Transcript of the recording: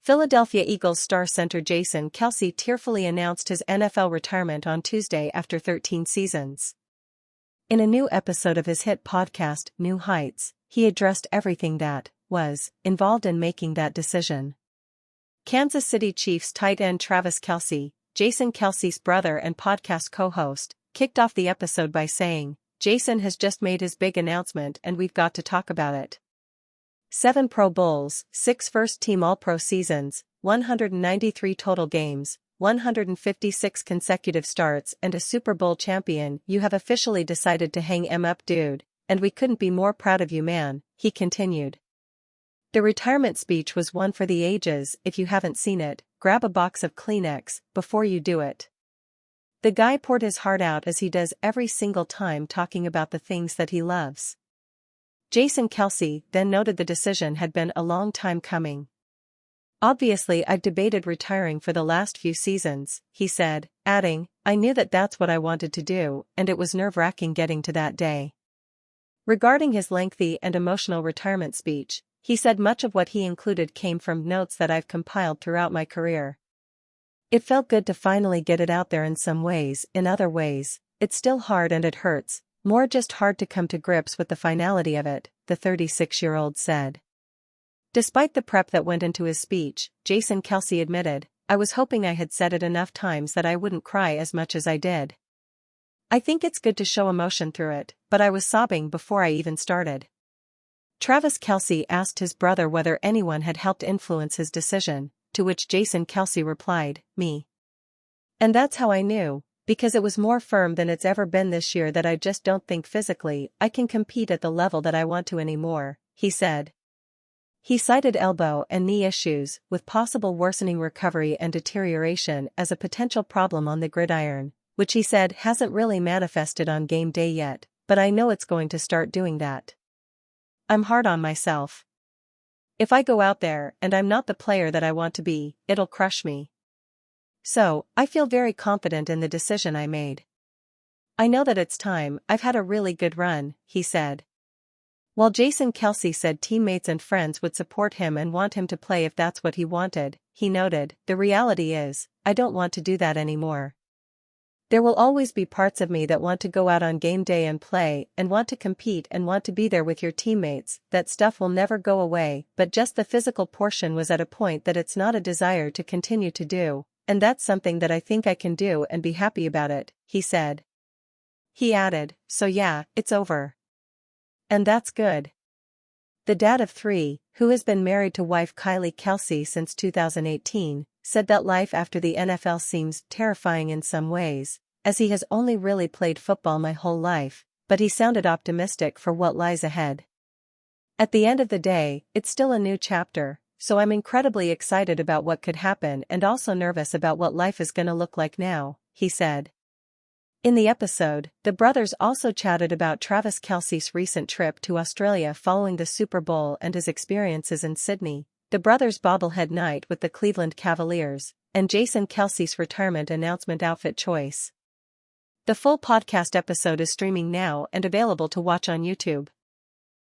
Philadelphia Eagles star center Jason Kelce tearfully announced his NFL retirement on Tuesday after 13 seasons. In a new episode of his hit podcast, New Heights, he addressed everything that was involved in making that decision. Kansas City Chiefs tight end Travis Kelce, Jason Kelce's brother and podcast co-host, kicked off the episode by saying, "Jason has just made his big announcement and we've got to talk about it. 7 Pro Bowls, 6 first-team All-Pro seasons, 193 total games, 156 consecutive starts and a Super Bowl champion. You have officially decided to hang 'em up, dude, and we couldn't be more proud of you, man," he continued. The retirement speech was one for the ages. If you haven't seen it, grab a box of Kleenex before you do it. The guy poured his heart out as he does every single time, talking about the things that he loves. Jason Kelce then noted the decision had been a long time coming. "Obviously, I've debated retiring for the last few seasons," he said, adding, "I knew that that's what I wanted to do, and it was nerve-wracking getting to that day." Regarding his lengthy and emotional retirement speech, he said much of what he included came from notes that I've compiled throughout my career. "It felt good to finally get it out there in some ways. In other ways, it's still hard and it hurts, more just hard to come to grips with the finality of it," the 36-year-old said. Despite the prep that went into his speech, Jason Kelce admitted, "I was hoping I had said it enough times that I wouldn't cry as much as I did. I think it's good to show emotion through it, but I was sobbing before I even started." Travis Kelce asked his brother whether anyone had helped influence his decision, to which Jason Kelce replied, "Me. And that's how I knew, because it was more firm than it's ever been this year that I just don't think physically I can compete at the level that I want to anymore," he said. He cited elbow and knee issues, with possible worsening recovery and deterioration as a potential problem on the gridiron, which he said hasn't really manifested on game day yet, but I know it's going to start doing that. "I'm hard on myself. If I go out there and I'm not the player that I want to be, it'll crush me. So, I feel very confident in the decision I made. I know that it's time. I've had a really good run," he said. While Jason Kelce said teammates and friends would support him and want him to play if that's what he wanted, he noted, "The reality is, I don't want to do that anymore. There will always be parts of me that want to go out on game day and play and want to compete and want to be there with your teammates. That stuff will never go away, but just the physical portion was at a point that it's not a desire to continue to do, and that's something that I think I can do and be happy about it," he said. He added, "So yeah, it's over. And that's good." The dad of 3, who has been married to wife Kylie Kelce since 2018, said that life after the NFL seems terrifying in some ways, as he has only really played football my whole life, but he sounded optimistic for what lies ahead. "At the end of the day, it's still a new chapter, so I'm incredibly excited about what could happen and also nervous about what life is gonna look like now," he said. In the episode, the brothers also chatted about Travis Kelce's recent trip to Australia following the Super Bowl and his experiences in Sydney, the brothers' bobblehead night with the Cleveland Cavaliers, and Jason Kelce's retirement announcement outfit choice. The full podcast episode is streaming now and available to watch on YouTube.